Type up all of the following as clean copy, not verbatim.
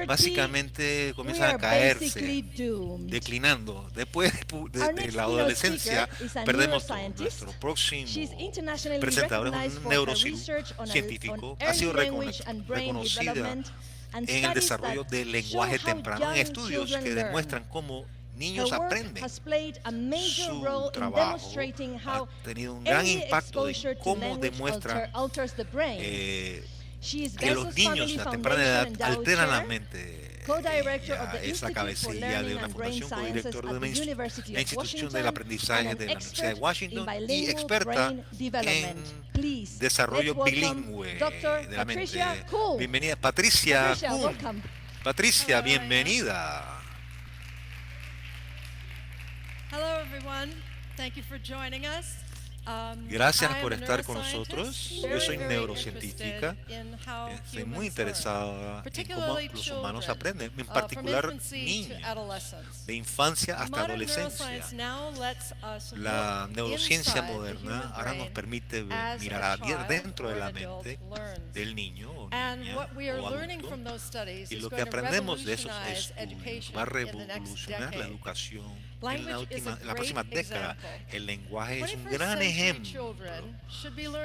básicamente comienzan a caerse, declinando. Después de la adolescencia, perdemos todo. Nuestro próximo presentador es un neurocientífico, ha sido reconocida en el desarrollo del lenguaje temprano en estudios que demuestran cómo niños aprenden. Su trabajo ha tenido un gran impacto en cómo demuestra que los niños a temprana edad alteran la mente. Ella es la cabecilla de una fundación, co-director de la institución del aprendizaje de la Universidad de Washington y experta en desarrollo bilingüe de la mente. Bienvenida, Patricia Kuhn. Patricia, bienvenida. Hello, everyone. Thank you for joining us. Gracias por estar con nosotros. Yo soy neurocientífica. Estoy muy interesada en cómo los humanos aprenden, en particular niños, de infancia hasta adolescencia. La neurociencia moderna ahora nos permite mirar dentro de la mente del niño o niña o adulto, y lo que aprendemos de esos estudios va a revolucionar la educación en la próxima década. El lenguaje es un gran ejemplo.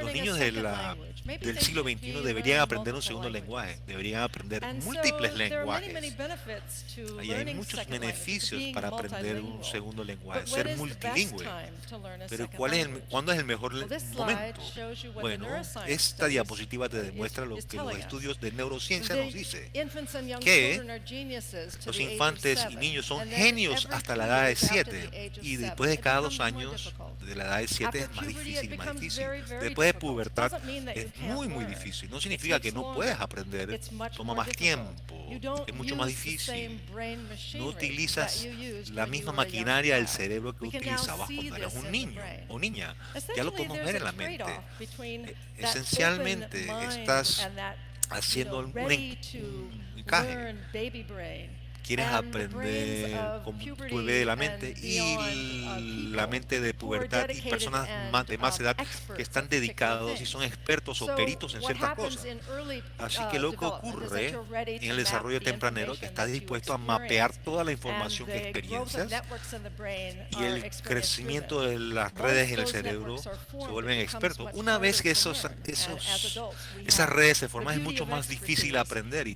Los niños del siglo XXI deberían aprender un segundo lenguaje, deberían aprender múltiples lenguajes. Y hay muchos beneficios para aprender un segundo lenguaje, ser multilingüe. Pero ¿cuándo es el mejor momento? Bueno, esta diapositiva te demuestra lo que los estudios de neurociencia nos dicen, que los infantes y niños son genios hasta la edad de 7, y después de cada 2 años de la edad de 7 es más difícil y más difícil. Después de pubertad es muy difícil. No significa que no puedes aprender, toma más tiempo, es mucho más difícil. No utilizas la misma maquinaria del cerebro que utilizabas cuando eras un niño o niña. Ya lo podemos ver en la mente. Esencialmente estás haciendo un encaje. Quieres aprender como tu bebé de la mente y la mente de pubertad, y personas de más edad que están dedicados y son expertos o peritos en ciertas cosas. Así que lo que ocurre en el desarrollo tempranero es que estás dispuesto a mapear toda la información y experiencias, y el crecimiento de las redes en el cerebro se vuelven expertos. Una vez que esas redes se forman, es mucho más difícil aprender, y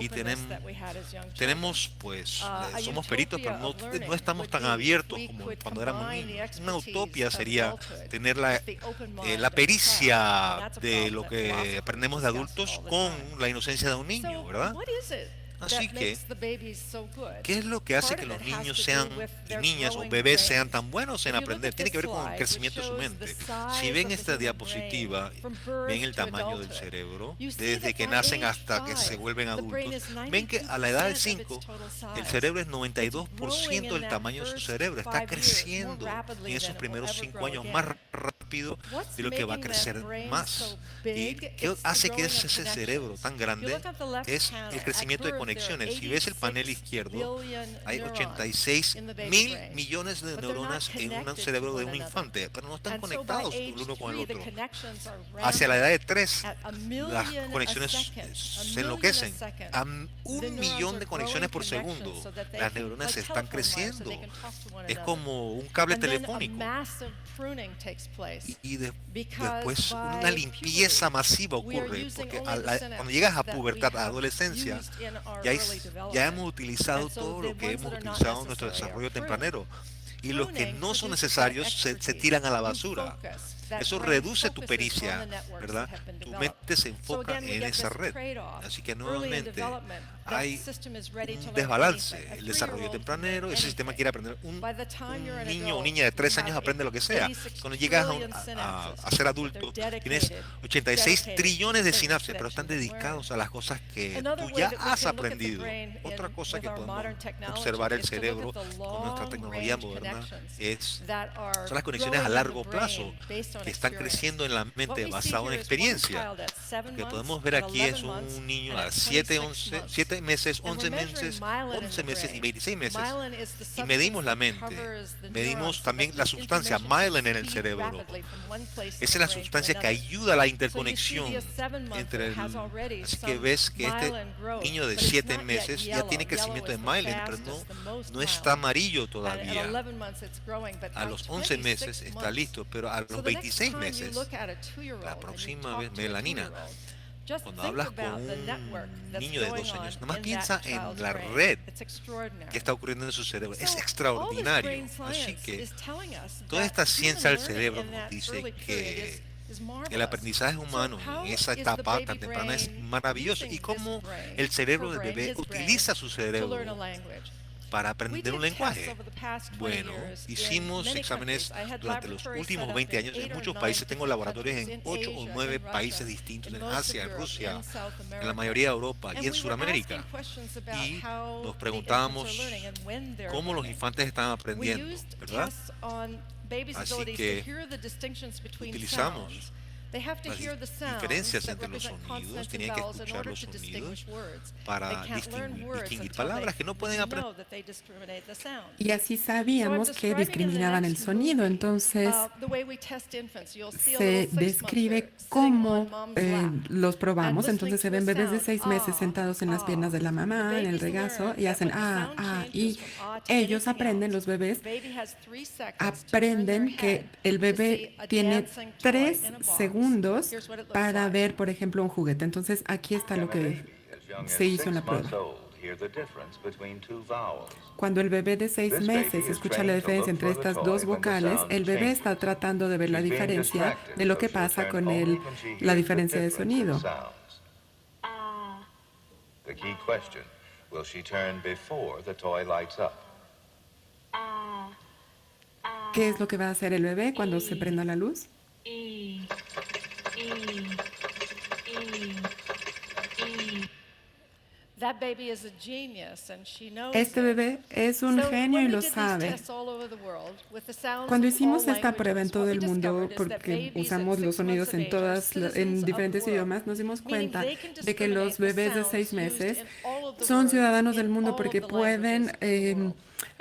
tenemos pues somos peritos, pero no estamos tan abiertos como cuando éramos niños. Una utopía sería tener la pericia de lo que aprendemos de adultos con la inocencia de un niño, ¿verdad? Así que, ¿qué es lo que hace que los niños y niñas o bebés sean tan buenos en aprender? Tiene que ver con el crecimiento de su mente. Si ven esta diapositiva, ven el tamaño del cerebro, desde que nacen hasta que se vuelven adultos. Ven que a la edad de 5, el cerebro es 92% del tamaño de su cerebro. Está creciendo en esos primeros 5 años más rápido de lo que va a crecer más. ¿Y qué hace que ese cerebro tan grande? Es el crecimiento de conexiones. Si ves el panel izquierdo, hay 86.000 millones de neuronas en un cerebro de un infante, pero no están conectados el uno con el otro. Hacia la edad de 3, las conexiones se enloquecen. A 1 millón de conexiones por segundo. Las neuronas están creciendo. Es como un cable telefónico. Y después una limpieza masiva ocurre, porque cuando llegas a pubertad, a adolescencia, ya hemos utilizado todo lo que hemos utilizado en nuestro desarrollo tempranero, y los que no son necesarios se tiran a la basura. Eso reduce tu pericia, ¿verdad? Tu mente se enfoca en esa red. Así que nuevamente hay un desbalance. El desarrollo tempranero, ese sistema quiere aprender. Un niño o niña de 3 años aprende lo que sea. Cuando llegas a ser adulto, tienes 86 trillones de sinapsis, pero están dedicados a las cosas que tú ya has aprendido. Otra cosa que podemos observar el cerebro con nuestra tecnología moderna son las conexiones a largo plazo, que está creciendo en la mente basado en experiencia. Lo que podemos ver aquí es un niño a 7 meses, 11 meses, 11 meses y 26 meses. Y medimos la mente. Medimos también la sustancia myelin en el cerebro. Esa es la sustancia que ayuda a la interconexión entre el... Así que ves que este niño de 7 meses ya tiene crecimiento de myelin, pero no está amarillo todavía. A los 11 meses está listo, pero a los 26 meses, la próxima vez, melanina. Cuando hablas con un niño de 2 años, nomás piensa en la red que está ocurriendo en su cerebro. Es extraordinario. Así que toda esta ciencia del cerebro nos dice que el aprendizaje humano en esa etapa tan temprana es maravilloso. Y cómo el cerebro del bebé utiliza su cerebro para aprender un lenguaje. Bueno, hicimos exámenes durante los últimos 20 años en muchos países. Tengo laboratorios en 8 o 9 países distintos, en Asia, en Rusia, en la mayoría de Europa y en Sudamérica. Y nos preguntábamos cómo los infantes estaban aprendiendo, ¿verdad? Así que utilizamos las diferencias entre los sonidos, tenían que escuchar los sonidos para distinguir palabras que no pueden aprender. Y así sabíamos que discriminaban el sonido. Entonces se describe cómo los probamos. Entonces se ven bebés de 6 meses sentados en las piernas de la mamá, en el regazo, y hacen y ellos aprenden, los bebés aprenden que el bebé tiene 3 segundos para ver, por ejemplo, un juguete. Entonces, aquí está lo que se hizo en la prueba. Cuando el bebé de 6 meses escucha la diferencia entre estas dos vocales, el bebé está tratando de ver la diferencia de lo que pasa con la diferencia de sonido. ¿Qué es lo que va a hacer el bebé cuando se prenda la luz? Este bebé es un genio y lo sabe. Cuando hicimos esta prueba en todo el mundo, porque usamos los sonidos en diferentes idiomas, nos dimos cuenta de que los bebés de 6 meses son ciudadanos del mundo porque pueden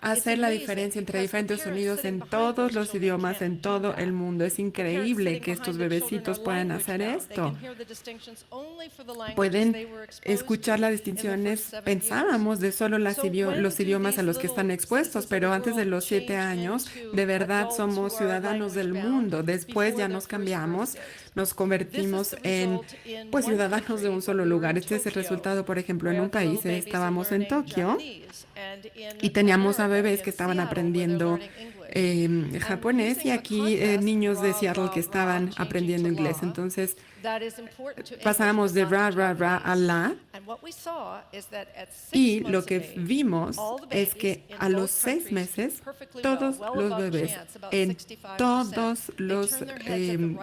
hacer la diferencia entre diferentes sonidos en todos los idiomas, en todo el mundo. Es increíble que estos bebecitos puedan hacer esto. Pueden escuchar las distinciones, pensábamos, de solo los idiomas a los que están expuestos, pero antes de los 7 años, de verdad somos ciudadanos del mundo. Después ya nos cambiamos, nos convertimos en ciudadanos de un solo lugar. Este es el resultado, por ejemplo, en un país. Estábamos en Tokio y teníamos a bebés que estaban aprendiendo japonés y aquí niños de Seattle que estaban aprendiendo inglés. Entonces pasamos de ra, ra, ra a la, y lo que vimos es que a los 6 meses todos los bebés en todos los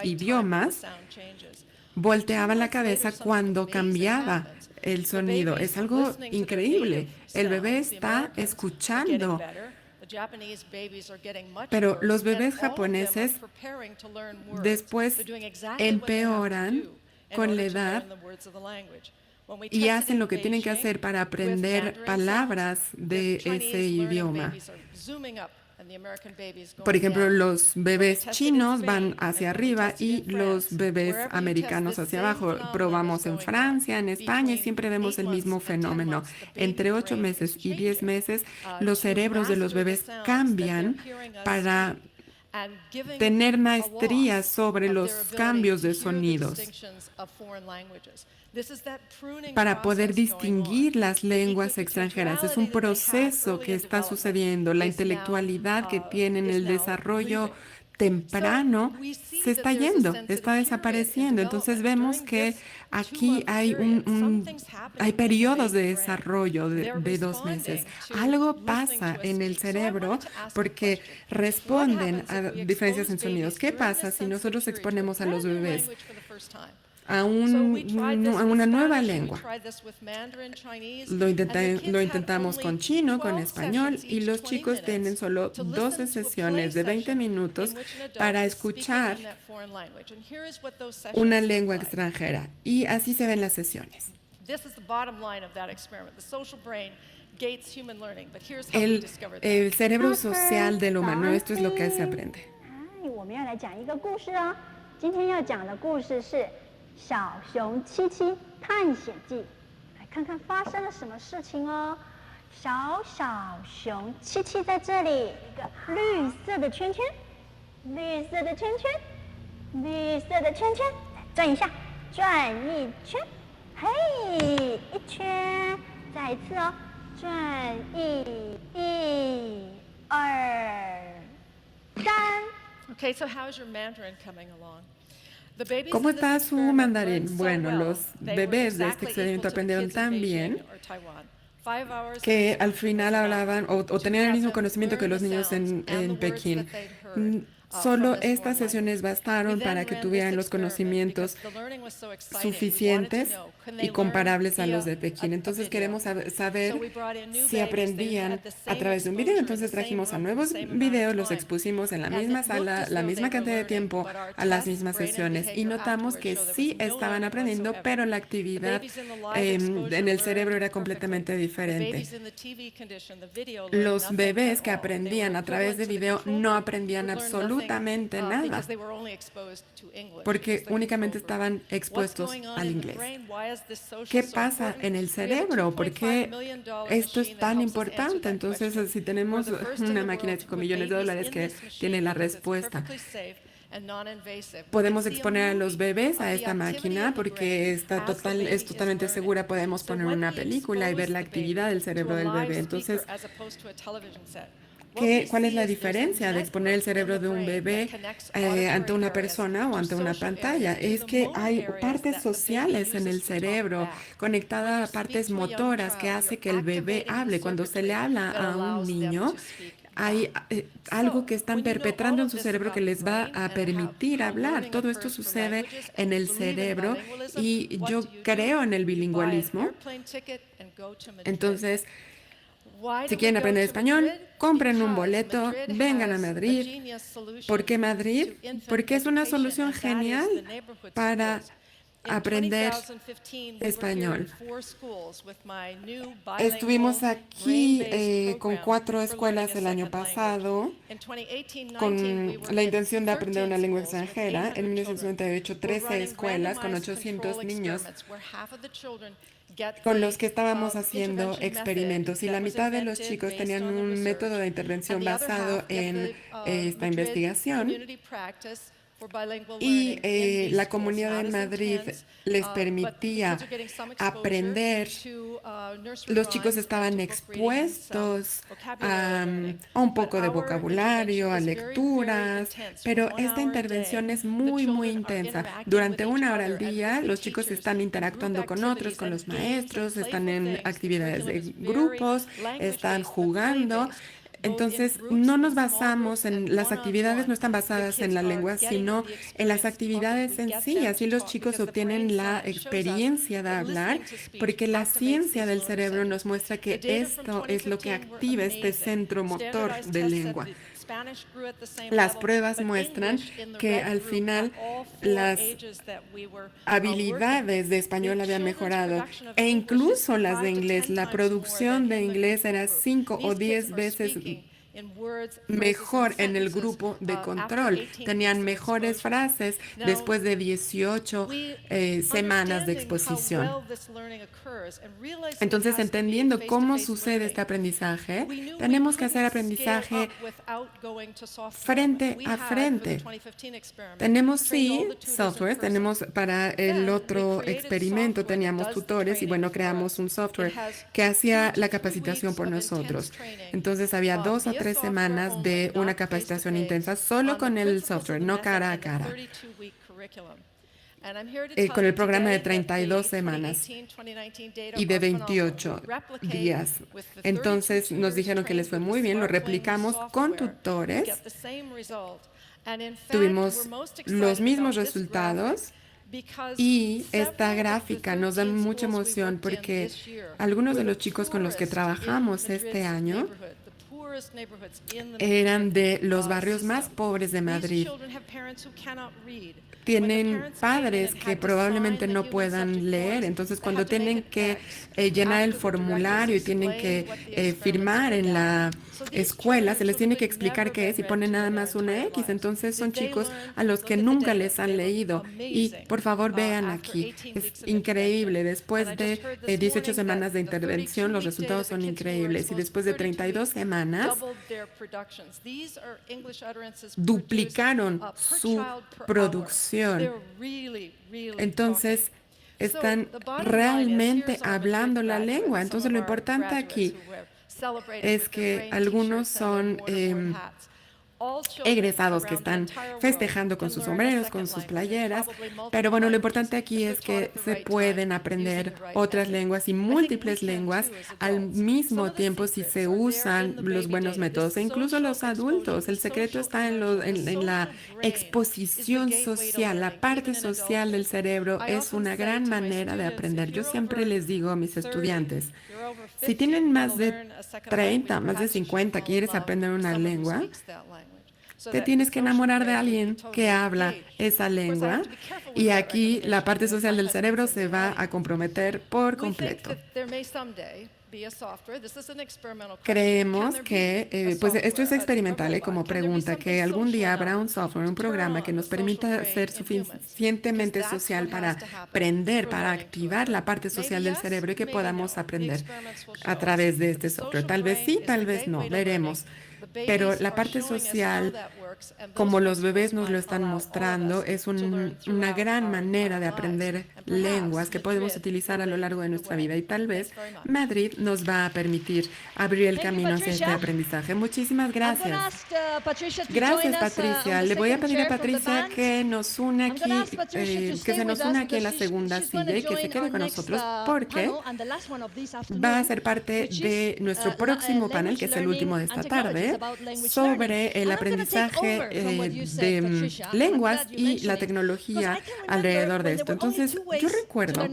idiomas volteaban la cabeza cuando cambiaba el sonido. Es algo increíble. El bebé está escuchando. Pero los bebés japoneses después empeoran con la edad y hacen lo que tienen que hacer para aprender palabras de ese idioma. Por ejemplo, los bebés chinos van hacia arriba y los bebés americanos hacia abajo. Probamos en Francia, en España, y siempre vemos el mismo fenómeno. Entre 8 meses y 10 meses, los cerebros de los bebés cambian para tener maestría sobre los cambios de sonidos, para poder distinguir las lenguas extranjeras. Es un proceso que está sucediendo. La intelectualidad que tienen, el desarrollo temprano, se está yendo, está desapareciendo. Entonces vemos que aquí hay hay periodos de desarrollo de 2 meses. Algo pasa en el cerebro porque responden a diferencias en sonidos. ¿Qué pasa si nosotros exponemos a los bebés a una nueva lengua. Lo intentamos con chino, con español, y los chicos tienen solo 12 sesiones de 20 minutos para escuchar una lengua extranjera. Y así se ven las sesiones. El cerebro social del humano, esto es lo que se aprende. 今天要讲的故事是《小熊七七探险记》，来看看发生了什么事情哦。小熊七七在这里，一个绿色的圈圈，绿色的圈圈，绿色的圈圈，转一下，转一圈，嘿，一圈，再一次哦，转一、二、三。Okay, so how's your Mandarin coming along? ¿Cómo está su mandarín? Bueno, los bebés de este experimento aprendieron tan bien que al final hablaban o tenían el mismo conocimiento que los niños en Pekín. Solo estas sesiones bastaron para que tuvieran los conocimientos suficientes y comparables a los de Pekín. Entonces queremos saber si aprendían a través de un video. Entonces trajimos a nuevos videos, los expusimos en la misma sala, la misma cantidad de tiempo, a las mismas sesiones. Y notamos que sí estaban aprendiendo, pero la actividad en el cerebro era completamente diferente. Los bebés que aprendían a través de video no aprendían absolutamente nada, porque únicamente estaban expuestos al inglés. ¿Qué pasa en el cerebro? ¿Por qué esto es tan importante? Entonces, si tenemos una máquina de $5 millones que tiene la respuesta, podemos exponer a los bebés a esta máquina porque es totalmente segura. Podemos poner una película y ver la actividad del cerebro del bebé. Entonces, ¿cuál es la diferencia de exponer el cerebro de un bebé ante una persona o ante una pantalla? Es que hay partes sociales en el cerebro conectadas a partes motoras que hace que el bebé hable. Cuando se le habla a un niño, hay algo que están perpetrando en su cerebro que les va a permitir hablar. Todo esto sucede en el cerebro y yo creo en el bilingüismo. Entonces, si quieren aprender español, compren un boleto, vengan a Madrid. ¿Por qué Madrid? Porque es una solución genial para aprender español. Estuvimos aquí con 4 escuelas el año pasado con la intención de aprender una lengua extranjera. En 1998, 13 escuelas con 800 niños con los que estábamos haciendo experimentos, y la mitad de los chicos tenían un método de intervención basado en esta investigación. Y la Comunidad de Madrid les permitía aprender. Los chicos estaban expuestos a un poco de vocabulario, a lecturas, pero esta intervención es muy, muy intensa. Durante 1 hora al día, los chicos están interactuando con otros, con los maestros, están en actividades de grupos, están jugando. Entonces, no nos basamos en las actividades, no están basadas en la lengua, sino en las actividades en sí. Así los chicos obtienen la experiencia de hablar, porque la ciencia del cerebro nos muestra que esto es lo que activa este centro motor de lengua. Las pruebas muestran que al final las habilidades de español habían mejorado e incluso las de inglés. La producción de inglés era 5 o 10 veces mejor en el grupo de control. Tenían mejores frases después de 18 semanas de exposición. Entonces, entendiendo cómo sucede este aprendizaje, tenemos que hacer aprendizaje frente a frente. Tenemos software, tenemos para el otro experimento, teníamos tutores y bueno, creamos un software que hacía la capacitación por nosotros. Entonces, había 2 a 3 semanas de una capacitación intensa solo con el software, no cara a cara. Con el programa de 32 semanas y de 28 días. Entonces nos dijeron que les fue muy bien, lo replicamos con tutores, tuvimos los mismos resultados Y esta gráfica nos da mucha emoción porque algunos de los chicos con los que trabajamos este año eran de los barrios más pobres de Madrid. Tienen padres que probablemente no puedan leer, entonces cuando tienen que llenar el formulario y tienen que firmar en la escuela, se les tiene que explicar qué es y ponen nada más una X. Entonces son chicos a los que nunca les han leído. Y por favor vean aquí, es increíble. Después de 18 semanas de intervención, los resultados son increíbles. Y después de 32 semanas, duplicaron su producción. Entonces, están realmente hablando la lengua. Entonces, lo importante aquí es que algunos son egresados que están festejando con sus sombreros, con sus playeras, pero bueno, lo importante aquí es que se pueden aprender otras lenguas y múltiples lenguas al mismo tiempo si se usan los buenos métodos, e incluso los adultos. El secreto está en la exposición social. La parte social del cerebro es una gran manera de aprender. Yo siempre les digo a mis estudiantes, si tienen más de 30, más de 50, quieres aprender una lengua, te tienes que enamorar de alguien que habla esa lengua, y aquí la parte social del cerebro se va a comprometer por completo. Creemos que, pues esto es experimental, como pregunta, que algún día habrá un software, un programa que nos permita ser suficientemente social para aprender, para activar la parte social del cerebro y que podamos aprender a través de este software. Tal vez sí, tal vez no, veremos. Pero la parte social, como los bebés nos lo están mostrando, es una gran manera de aprender lenguas que podemos utilizar a lo largo de nuestra vida. Y tal vez Madrid nos va a permitir abrir el camino hacia este aprendizaje. Muchísimas gracias. Gracias, Patricia. Le voy a pedir a Patricia que nos une aquí, que se nos une aquí en la segunda silla y que se quede con nosotros porque va a ser parte de nuestro próximo panel, que es el último de esta tarde, sobre el aprendizaje de lenguas y la tecnología alrededor de esto. Entonces, yo recuerdo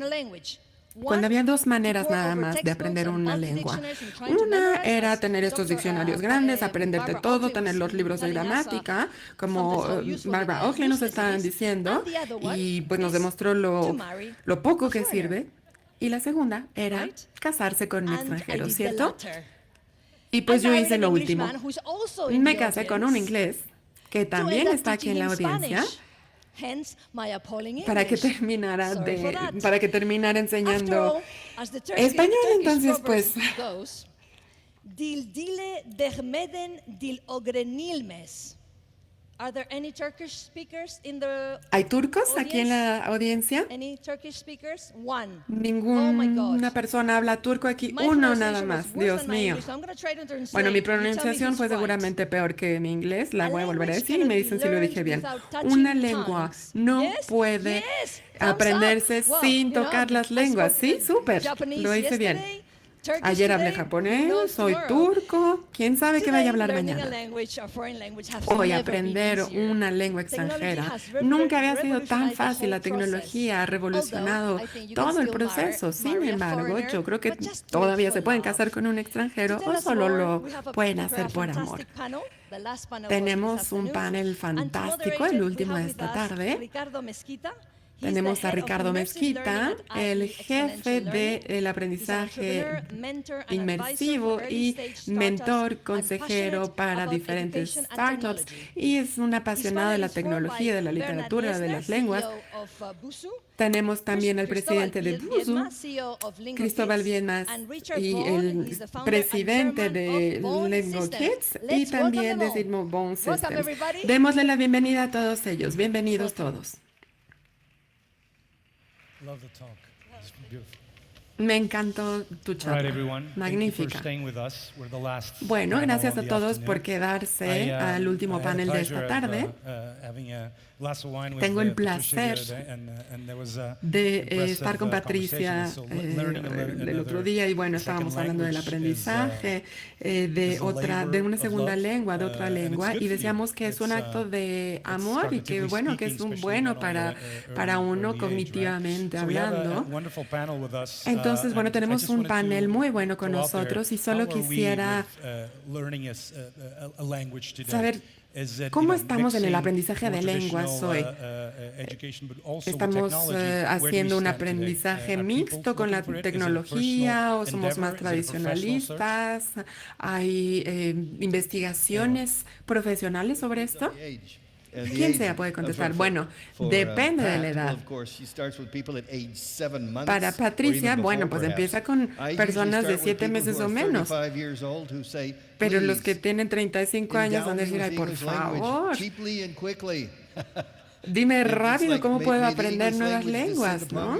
cuando había dos maneras nada más de aprender una lengua. Una era tener estos diccionarios grandes, aprenderte todo, tener los libros de gramática, como Barbara Oakley nos estaban diciendo, y pues nos demostró lo poco que sirve. Y la segunda era casarse con un extranjero, ¿cierto? Y pues yo hice lo último. Me casé con un inglés que también está aquí en la audiencia para que terminara enseñando español. Entonces, pues ¿hay turcos aquí en la audiencia? Ninguna persona habla turco aquí. Uno nada más. Dios mío. Bueno, mi pronunciación fue seguramente peor que mi inglés. La voy a volver a decir y me dicen si lo dije bien. Una lengua no puede aprenderse sin tocar las lenguas. Sí, súper. Lo hice bien. Ayer hablé japonés, soy turco, quién sabe qué vaya a hablar mañana. Hoy aprender una lengua extranjera. Nunca había sido tan fácil, la tecnología ha revolucionado todo el proceso. Sin embargo, yo creo que todavía se pueden casar con un extranjero o solo lo pueden hacer por amor. Tenemos un panel fantástico, el último de esta tarde. Tenemos a Ricardo Mezquita, el jefe del aprendizaje inmersivo y mentor consejero para diferentes startups, y es un apasionado de la tecnología, de la literatura, de las lenguas. Tenemos también al presidente de Busuu, Cristóbal Bielmas, y el presidente de Lingo Kids, y también de Sigmund Bone Systems. Démosle la bienvenida a todos ellos. Bienvenidos todos. Love the talk. It's beautiful. Me encantó tu charla. Magnífica. Bueno, gracias a todos por quedarse al último panel de esta tarde. Tengo el placer de estar con Patricia del otro día y bueno, estábamos hablando del aprendizaje de una segunda lengua, de otra lengua y decíamos que es un acto de amor y que bueno, que es un bueno para uno cognitivamente hablando. Entonces, bueno, tenemos un panel muy bueno con nosotros y solo quisiera saber ¿cómo estamos en el aprendizaje de lenguas hoy? ¿Estamos haciendo un aprendizaje mixto con la tecnología o somos más tradicionalistas? ¿Hay investigaciones profesionales sobre esto? ¿Quién se puede contestar? Bueno, depende de la edad. Para Patricia, bueno, pues empieza con personas de 7 meses o menos. Pero los que tienen 35 años van a decir, ay, por favor, dime rápido cómo puedo aprender nuevas lenguas, ¿no?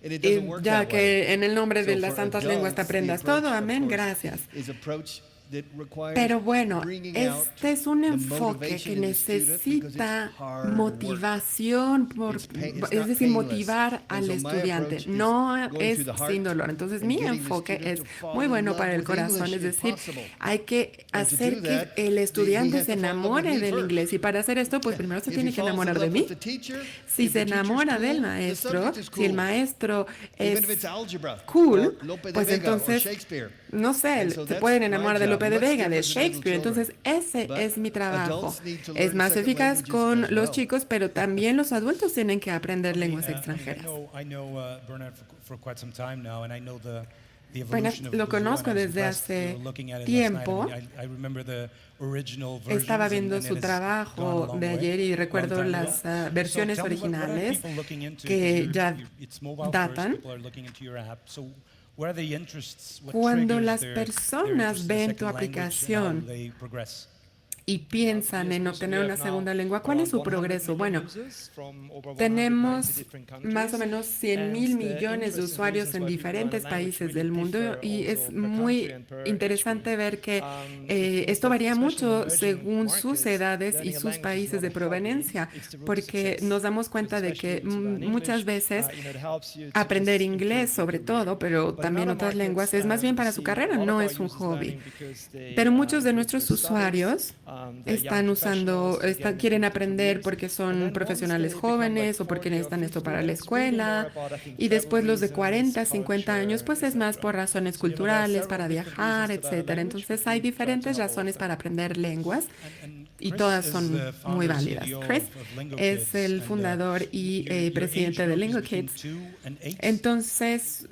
Y ya que en el nombre de las santas lenguas te aprendas todo, amén, gracias. Pero bueno, este es un enfoque que necesita motivación, es decir, motivar al estudiante. No es sin dolor. Entonces, mi enfoque es muy bueno para el corazón, es decir, hay que hacer que el estudiante se enamore del inglés. Y para hacer esto, pues primero se tiene que enamorar de mí. Si se enamora del maestro, si el maestro es cool, pues entonces, no sé, se pueden enamorar de Lope de Vega, de Shakespeare. Entonces, ese es mi trabajo. Es más eficaz con los chicos, pero también los adultos tienen que aprender lenguas extranjeras. Bueno, lo conozco desde hace tiempo. Estaba viendo su trabajo de ayer y recuerdo las versiones originales que ya datan. Cuando las personas ven tu aplicación y piensan en obtener una segunda lengua, ¿cuál es su progreso? Bueno, tenemos más o menos 100.000 millones de usuarios en diferentes países del mundo y es muy interesante ver que esto varía mucho según sus edades y sus países de proveniencia, porque nos damos cuenta de que muchas veces aprender inglés sobre todo, pero también otras lenguas, es más bien para su carrera, no es un hobby. Pero muchos de nuestros usuarios quieren aprender porque son profesionales jóvenes o porque necesitan esto para la escuela. Y después los de 40, 50 años, pues es más por razones culturales, para viajar, etcétera. Entonces hay diferentes razones para aprender lenguas y todas son muy válidas. Chris es el fundador y presidente de Lingo Kids. Entonces,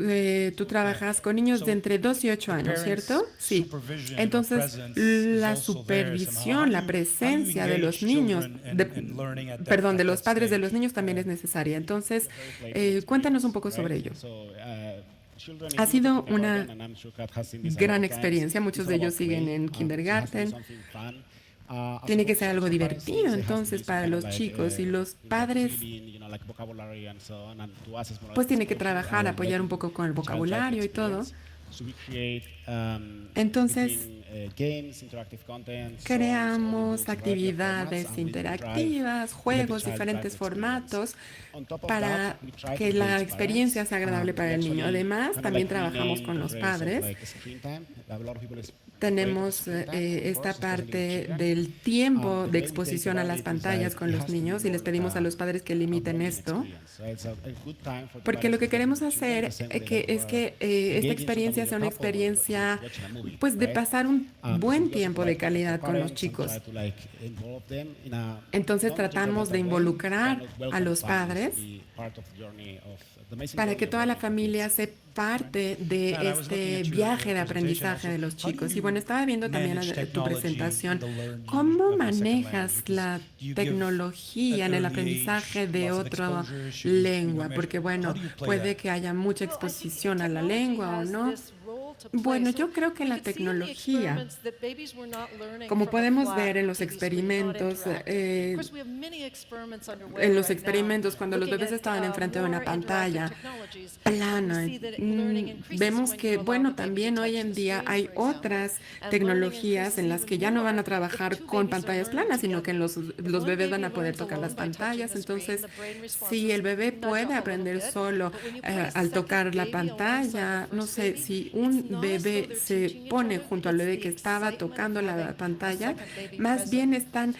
tú trabajas con niños de entre 2 y 8 años, ¿cierto? Sí. Entonces, la supervisión, la presencia de los niños, de los padres de los niños también es necesaria. Entonces, cuéntanos un poco sobre ello. Ha sido una gran experiencia. Muchos de ellos siguen en kindergarten. Tiene que ser algo divertido entonces para los chicos y los padres pues tiene que trabajar, apoyar un poco con el vocabulario y todo. Entonces creamos actividades interactivas, juegos, diferentes formatos para que la experiencia sea agradable para el niño. Además, también trabajamos con los padres. Tenemos esta parte del tiempo de exposición a las pantallas con los niños y les pedimos a los padres que limiten esto, porque lo que queremos hacer es que esta experiencia sea una experiencia pues de pasar un buen tiempo de calidad con los chicos. Entonces tratamos de involucrar a los padres para que toda la familia se parte de este viaje de aprendizaje de los chicos. Y bueno, estaba viendo también tu presentación. ¿Cómo manejas la tecnología en el aprendizaje de otra lengua? Porque bueno, puede que haya mucha exposición a la lengua o no. Bueno, yo creo que la tecnología, como podemos ver en los experimentos, cuando los bebés estaban enfrente de una pantalla plana, vemos que, bueno, también hoy en día hay otras tecnologías en las que ya no van a trabajar con pantallas planas, sino que los bebés van a poder tocar las pantallas. Entonces, si el bebé puede aprender solo al tocar la pantalla, no sé, si un bebé se pone junto al bebé que estaba tocando la pantalla, más bien están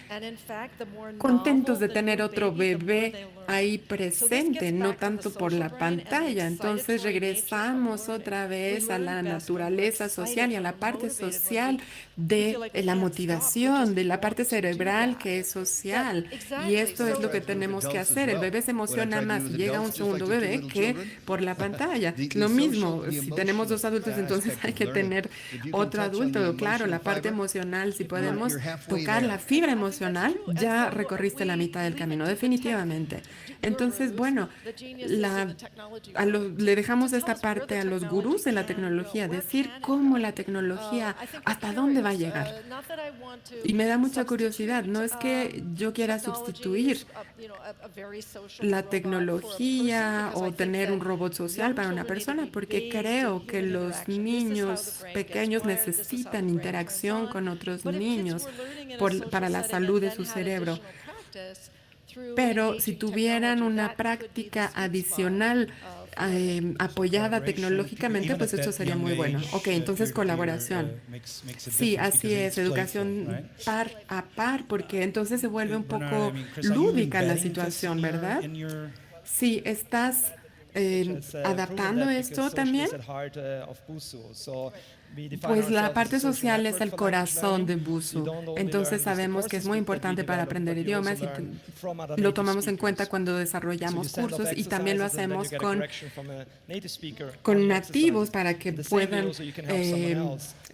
contentos de tener otro bebé ahí presente, no tanto por la pantalla. Entonces regresamos otra vez a la naturaleza social y a la parte social de la motivación, de la parte cerebral que es social. Y esto es lo que tenemos que hacer. El bebé se emociona más si llega un segundo bebé que por la pantalla. Lo mismo, si tenemos dos adultos, entonces hay que tener otro adulto. Claro, la parte emocional, si podemos tocar la fibra emocional, ya recorriste la mitad del camino, definitivamente. Entonces, bueno, le dejamos esta parte a los gurús de la tecnología, decir cómo la tecnología, hasta dónde va a llegar. Y me da mucha curiosidad, no es que yo quiera sustituir la tecnología o tener un robot social para una persona, porque creo que los niños pequeños necesitan interacción con otros niños para la salud de su cerebro. Pero si tuvieran una práctica adicional apoyada tecnológicamente, pues esto sería muy bueno. Ok, entonces colaboración. Sí, así es, educación par a par, porque entonces se vuelve un poco lúdica la situación, ¿verdad? Sí, estás adaptando esto también. Pues la parte social es el corazón de Busuu. Entonces sabemos que es muy importante para aprender idiomas y lo tomamos en cuenta cuando desarrollamos cursos y también lo hacemos con nativos para que puedan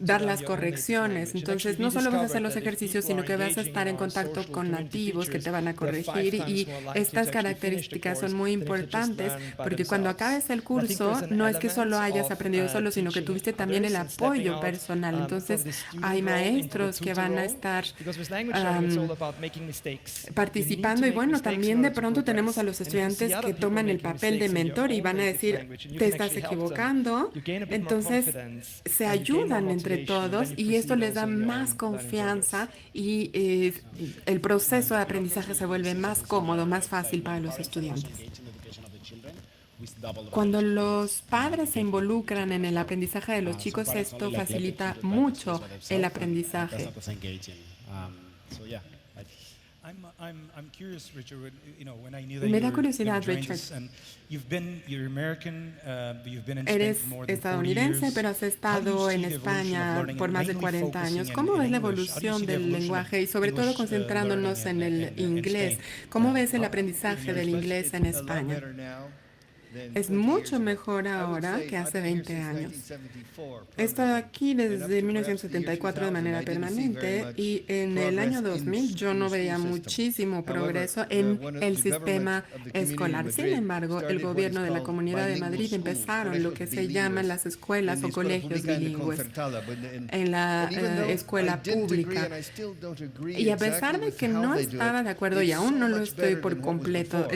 dar las correcciones. Entonces no solo vas a hacer los ejercicios, sino que vas a estar en contacto con nativos que te van a corregir y estas características son muy importantes porque cuando acabes el curso no es que solo hayas aprendido solo, sino que tuviste también el apoyo personal. Entonces hay maestros que van a estar participando y bueno, también de pronto tenemos a los estudiantes que toman el papel de mentor y van a decir, te estás equivocando. Entonces se ayudan entre todos y esto les da más confianza y el proceso de aprendizaje se vuelve más cómodo, más fácil para los estudiantes. Cuando los padres se involucran en el aprendizaje de los chicos, esto facilita mucho el aprendizaje. Me da curiosidad, Richard. Eres estadounidense, pero has estado en España por más de 40 años. ¿Cómo ves la evolución del lenguaje y sobre todo concentrándonos en el inglés? ¿Cómo ves el aprendizaje del inglés en España? Es mucho mejor ahora que hace 20 años. He estado aquí desde 1974 de manera permanente y en el año 2000 yo no veía muchísimo progreso en el sistema escolar. Sin embargo, el gobierno de la Comunidad de Madrid empezaron lo que se llaman las escuelas o colegios bilingües en la escuela pública. Y a pesar de que no estaba de acuerdo y aún no lo estoy por completo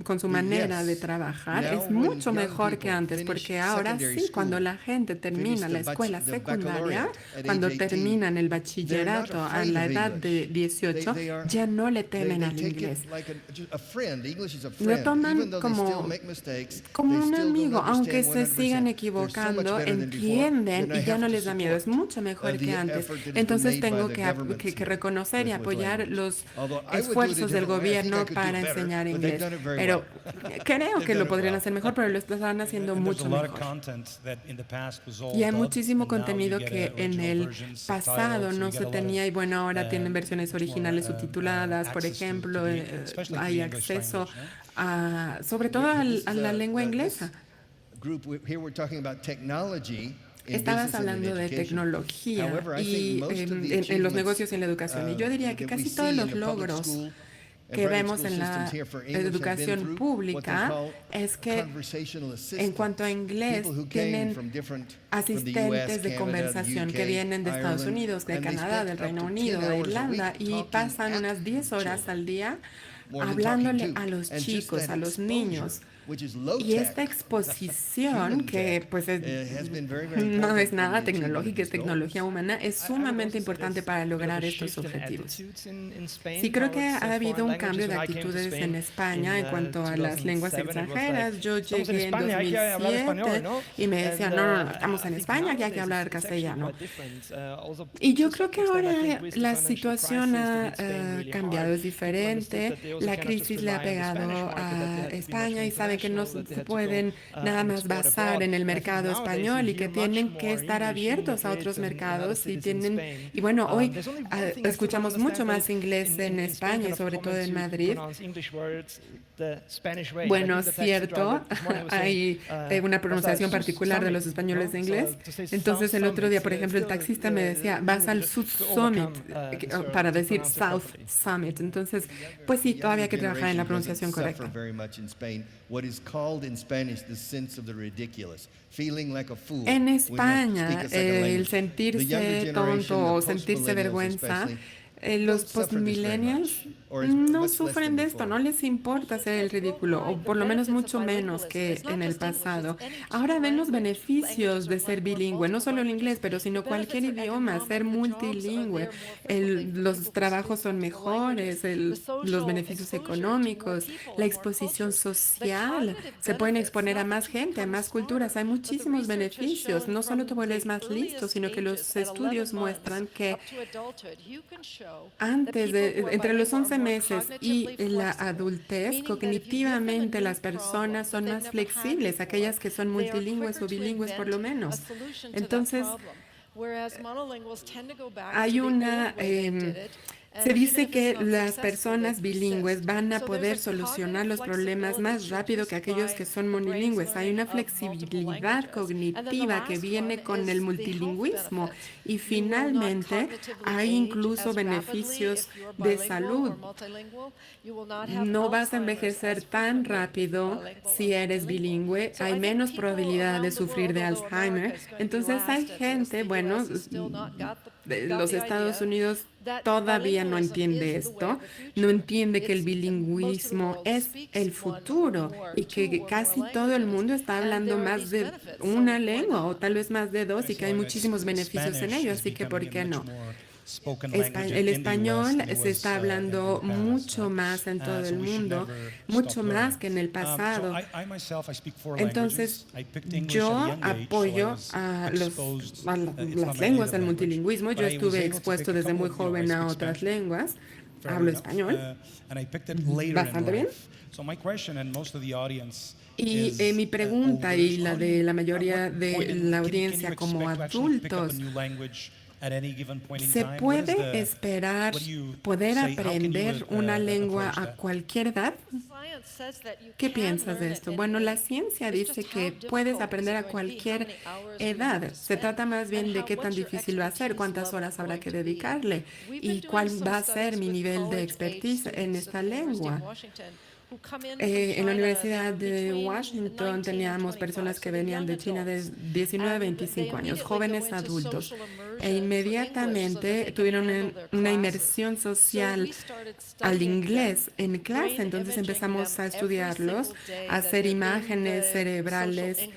con su manera de trabajar, es mucho mejor que antes, porque ahora sí, cuando la gente termina la escuela secundaria, cuando terminan el bachillerato a la edad de 18, ya no le temen al inglés. Lo toman como un amigo, aunque se sigan equivocando, entienden y ya no les da miedo. Es mucho mejor que antes. Entonces tengo que reconocer y apoyar los esfuerzos del gobierno para enseñar inglés. Pero creo que lo podrían hacer mejor, pero lo están haciendo mucho mejor. Y hay muchísimo contenido que en el pasado no se tenía y bueno, ahora tienen versiones originales subtituladas, por ejemplo, hay acceso sobre todo a la lengua inglesa. Estabas hablando de tecnología y en los negocios y en la educación. Y yo diría que casi todos los logros que vemos en la educación pública es que en cuanto a inglés tienen asistentes de conversación que vienen de Estados Unidos, de Canadá, del Reino Unido, de Irlanda y pasan unas 10 horas al día hablándole a los chicos, a los niños. Y esta exposición, que pues no es nada tecnológica, es tecnología humana, es sumamente importante para lograr estos objetivos. Sí, creo que ha habido un cambio de actitudes en España en cuanto a las lenguas extranjeras. Yo llegué en 2007 y me decían, no, estamos en España, que hay que hablar castellano. Y yo creo que ahora la situación ha cambiado, es diferente. La crisis le ha pegado a España y saben que no se pueden nada más basar en el mercado español y que tienen que estar abiertos a otros mercados y bueno, hoy escuchamos mucho más inglés en España, sobre todo en Madrid. Bueno, cierto, hay una pronunciación particular de los españoles de inglés. Entonces el otro día, por ejemplo, el taxista me decía, vas al South Summit, para decir South Summit. Entonces, pues sí, todavía hay que trabajar en la pronunciación correcta. En España, el sentirse tonto o sentirse vergüenza, los postmillennials no sufren de esto, no les importa hacer el ridículo, o por lo menos mucho menos que en el pasado. Ahora ven los beneficios de ser bilingüe, no solo el inglés, pero sino cualquier idioma, ser multilingüe. Los trabajos son mejores, los beneficios económicos, la exposición social, se pueden exponer a más gente, a más culturas, hay muchísimos beneficios. No solo te vuelves más listo, sino que los estudios muestran que entre los 11 meses y la adultez, cognitivamente las personas son más flexibles, aquellas que son multilingües o bilingües por lo menos. Entonces, hay se dice que las personas bilingües van a poder solucionar los problemas más rápido que aquellos que son monilingües. Hay una flexibilidad cognitiva que viene con el multilingüismo y finalmente hay incluso beneficios de salud. No vas a envejecer tan rápido si eres bilingüe, hay menos probabilidad de sufrir de Alzheimer. Entonces hay gente, bueno, los Estados Unidos todavía no entiende esto, no entiende que el bilingüismo es el futuro y que casi todo el mundo está hablando más de una lengua o tal vez más de dos y que hay muchísimos beneficios en ello, así que ¿por qué no? El español se está hablando mucho más en todo el mundo, mucho más que en el pasado. Entonces, yo apoyo a las lenguas del multilingüismo. Yo estuve expuesto desde muy joven a otras lenguas. Hablo español bastante bien. Y mi pregunta y la de la mayoría de la audiencia como adultos, ¿se puede esperar poder aprender una lengua a cualquier edad? ¿Qué piensas de esto? Bueno, la ciencia dice que puedes aprender a cualquier edad. Se trata más bien de qué tan difícil va a ser, cuántas horas habrá que dedicarle y cuál va a ser mi nivel de expertise en esta lengua. En la Universidad de Washington teníamos personas que venían de China de 19 a 25 años, jóvenes adultos, e inmediatamente tuvieron una inmersión social al inglés en clase. Entonces empezamos a estudiarlos, a hacer imágenes cerebrales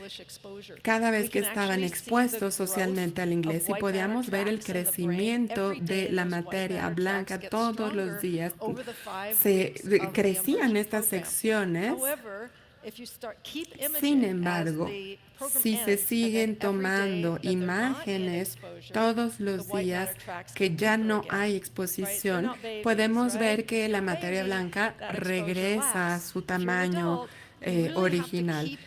cada vez que estaban expuestos socialmente al inglés y podíamos ver el crecimiento de la materia blanca todos los días. Crecían estas secciones. Sin embargo, si se siguen tomando imágenes todos los días que ya no hay exposición, podemos ver que la materia blanca regresa a su tamaño original.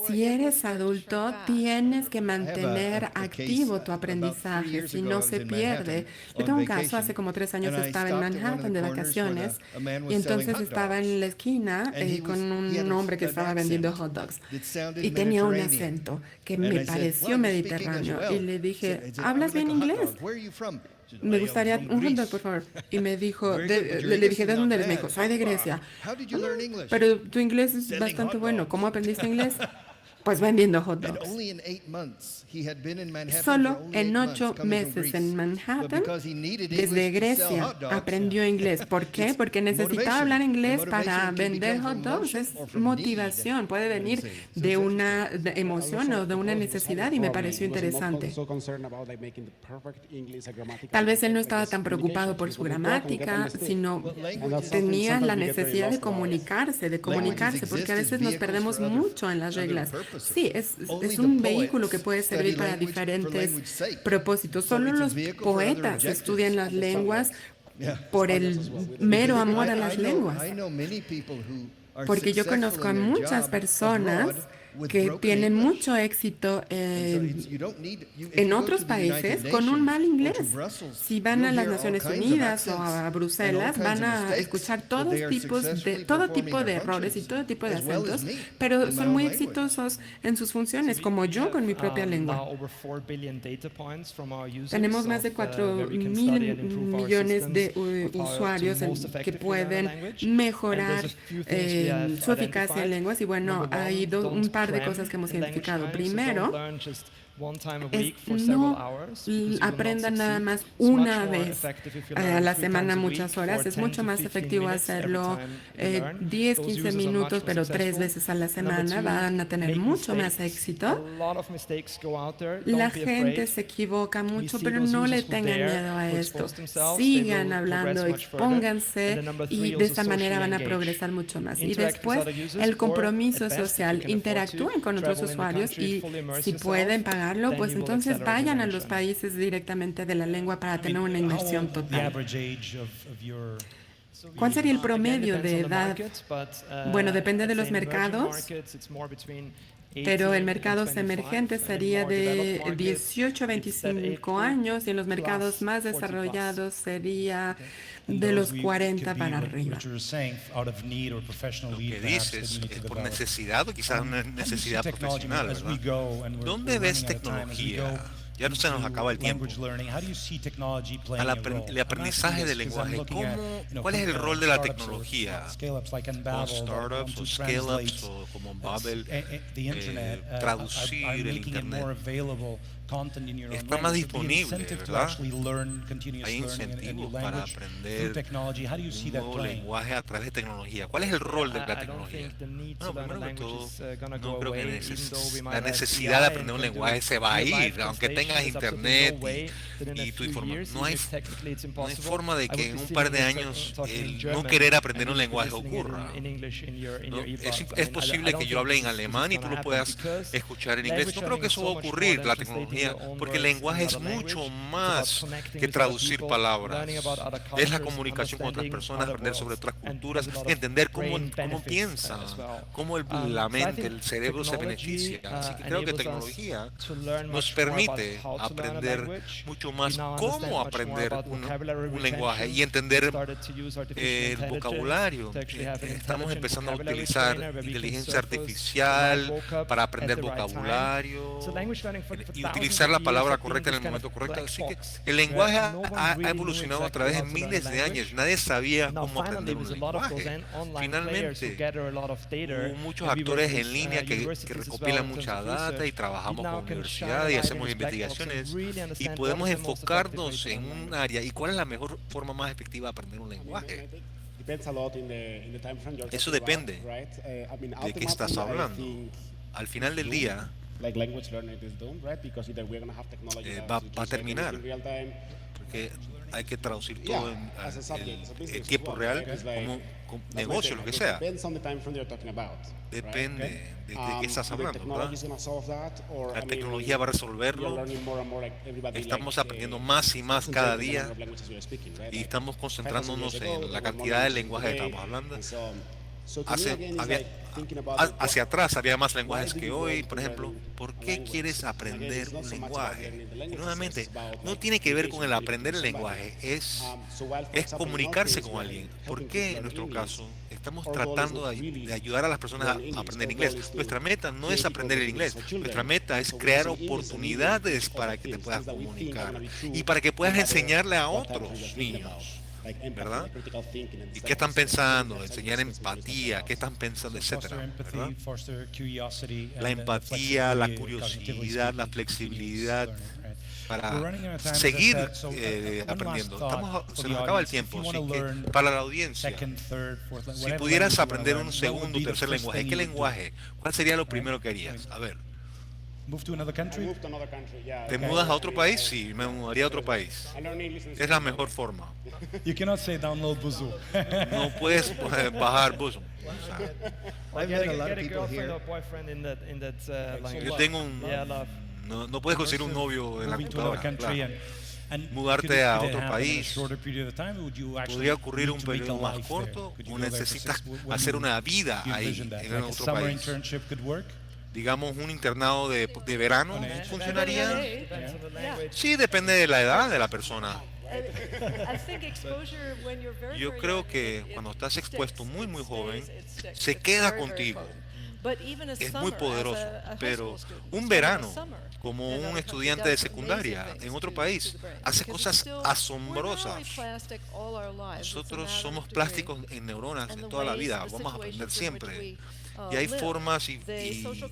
Si eres adulto, tienes que mantener activo tu aprendizaje, si no se pierde. Yo tengo un caso, hace como 3 años estaba en Manhattan de vacaciones y entonces estaba en la esquina con un hombre que estaba vendiendo hot dogs y tenía un acento que me pareció mediterráneo y le dije, ¿hablas bien inglés? Me gustaría un hot dog, por favor. Y me dijo, le dije, ¿de dónde eres? Me dijo, soy de Grecia. Pero tu inglés es bastante bueno. ¿Cómo aprendiste inglés? Pues vendiendo hot dogs. Solo en 8 meses en Manhattan, desde Grecia, aprendió inglés. ¿Por qué? Porque necesitaba hablar inglés para vender hot dogs. Es motivación. Puede venir de una emoción o de una necesidad y me pareció interesante. Tal vez él no estaba tan preocupado por su gramática, sino tenía la necesidad de comunicarse, porque a veces nos perdemos mucho en las reglas. Sí, es un vehículo que puede servir para diferentes propósitos. Solo los poetas estudian las lenguas por el mero amor a las lenguas. Porque yo conozco a muchas personas que tienen mucho éxito en otros países con un mal inglés. Si van a las Naciones Unidas o a Bruselas, van a escuchar todo tipo de errores y todo tipo de acentos, pero son muy exitosos en sus funciones, como yo con mi propia lengua. Tenemos más de 4.000 millones de usuarios que pueden mejorar su eficacia en lenguas y bueno, hay un par de cosas que hemos identificado. Primero, no aprendan nada más una vez a la semana muchas horas. Es mucho más efectivo hacerlo 10, 15 minutos, pero 3 veces a la semana. Van a tener mucho más éxito. La gente se equivoca mucho, pero no le tengan miedo a esto. Sigan hablando, expónganse y de esta manera van a progresar mucho más. Y después, el compromiso social. Interactúen con otros usuarios y si pueden pagar, pues entonces vayan a los países directamente de la lengua para tener una inmersión total. ¿Cuál sería el promedio de edad? Bueno, depende de los mercados, pero en mercados emergentes sería de 18 a 25 años y en los mercados más desarrollados sería de los 40 para arriba. Lo que dices es por necesidad o quizás una necesidad profesional, ¿verdad? ¿Dónde ves tecnología? Ya no se nos acaba el tiempo. El aprendizaje del lenguaje, ¿cuál es el rol de la tecnología? Con startups o scale-ups o como Babel, traducir el Internet. Está más disponible, ¿verdad? Hay incentivos para aprender un nuevo lenguaje a través de tecnología. ¿Cuál es el rol de la tecnología? Bueno, primero que todo, no creo que la necesidad de aprender un lenguaje se va a ir, aunque tengas internet y tu información. No hay forma de que en un par de años el no querer aprender un lenguaje ocurra. ¿No? Es posible que yo hable en alemán y tú lo puedas escuchar en inglés. No creo que eso va a ocurrir, la tecnología, porque el lenguaje es mucho más que traducir palabras. Es la comunicación con otras personas, aprender sobre otras culturas, entender cómo piensan, cómo la mente, el cerebro se beneficia. Así que creo que tecnología nos permite aprender mucho más cómo aprender un lenguaje y entender el vocabulario. Estamos empezando a utilizar inteligencia artificial para aprender vocabulario y utilizar la palabra correcta en el momento correcto. Así que el lenguaje ha evolucionado a través de miles de años. Nadie sabía cómo aprender un lenguaje. Finalmente, hubo muchos actores en línea que recopilan mucha data y trabajamos con universidades y hacemos investigaciones y podemos enfocarnos en un área. ¿Y cuál es la mejor forma más efectiva de aprender un lenguaje? Eso depende de qué estás hablando. Al final del día, va a terminar, porque hay que traducir todo en tiempo real, como negocio, lo que sea. Depende de qué estás hablando, ¿verdad? La tecnología va a resolverlo. Estamos aprendiendo más y más cada día y estamos concentrándonos en la cantidad de lenguaje que estamos hablando. hacia atrás había más lenguajes que hoy. Por ejemplo, ¿por qué quieres aprender un lenguaje? Y nuevamente, no tiene que ver con el aprender el lenguaje, es comunicarse con alguien. ¿Por qué en nuestro caso estamos tratando de ayudar a las personas a aprender inglés? Nuestra meta no es aprender el inglés, nuestra meta es crear oportunidades para que te puedas comunicar y para que puedas enseñarle a otros niños. ¿Verdad? ¿Y qué están pensando? Enseñar empatía, qué están pensando, etcétera, ¿verdad? La empatía, la curiosidad, la flexibilidad para seguir aprendiendo. Se nos acaba el tiempo, así que para la audiencia, si pudieras aprender un segundo o tercer lenguaje, ¿qué lenguaje? ¿Cuál sería lo primero que harías? A ver. ¿Te mudas a otro país? Sí, me mudaría a otro país. Es la mejor forma. No puedes bajar Bosom. Yo tengo un... No puedes conseguir un novio en la computadora. Claro. Mudarte a otro país podría ocurrir un periodo más corto o necesitas hacer una vida ahí en otro país. Digamos, un internado de verano funcionaría. Sí, depende de la edad de la persona. Yo creo que cuando estás expuesto muy joven, se queda contigo. Es muy poderoso, pero un verano, como un estudiante de secundaria en otro país, hace cosas asombrosas. Nosotros somos plásticos en neuronas en toda la vida, vamos a aprender siempre. Y hay formas y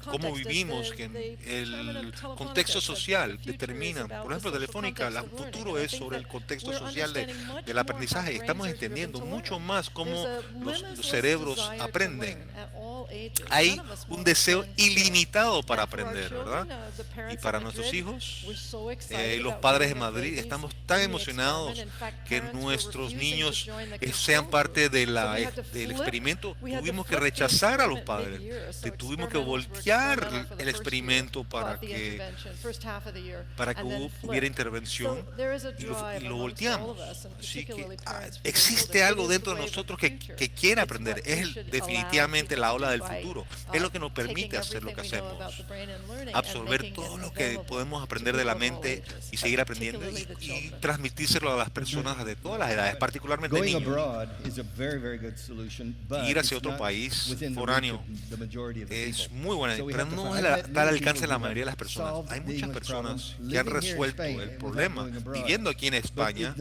cómo vivimos que el contexto social determina. Por ejemplo, Telefónica, el futuro es sobre el contexto social del aprendizaje. Estamos entendiendo mucho más cómo los cerebros aprenden. Hay un deseo ilimitado para aprender, ¿verdad? Y para nuestros hijos, los padres de Madrid, estamos tan emocionados que nuestros niños sean parte del experimento. Tuvimos que rechazar a los padres. Tuvimos que voltear el experimento para que hubiera intervención y lo volteamos. Así que existe algo dentro de nosotros que quiere aprender. Es definitivamente la ola del futuro. Es lo que nos permite hacer lo que hacemos. Absorber todo lo que podemos aprender de la mente y seguir aprendiendo y transmitírselo a las personas de todas las edades, particularmente niños. Ir hacia otro país foráneo es muy buena, pero no está al alcance de la mayoría de las personas. Hay muchas personas que han resuelto el problema viviendo aquí en España,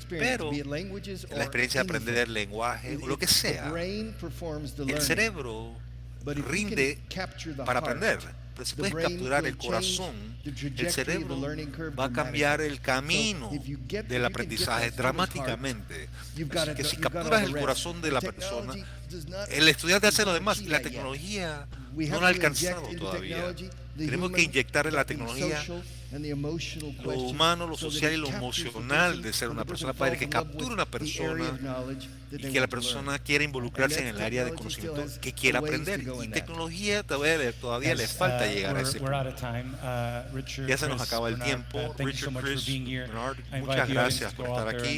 pero la experiencia de aprender el lenguaje o lo que sea, el cerebro rinde para aprender. Pero si puedes capturar el corazón, el cerebro va a cambiar el camino del aprendizaje dramáticamente. Así que si capturas el corazón de la persona, el estudiante hace lo demás y la tecnología no la ha alcanzado todavía. Tenemos que inyectar la tecnología lo humano, lo social y lo emocional de ser una persona, para que capture una persona y que la persona quiera involucrarse en el área de conocimiento que quiera aprender. Y tecnología todavía le falta llegar a ese punto. Ya se nos acaba el tiempo. Richard, Chris, Bernard, muchas gracias por estar aquí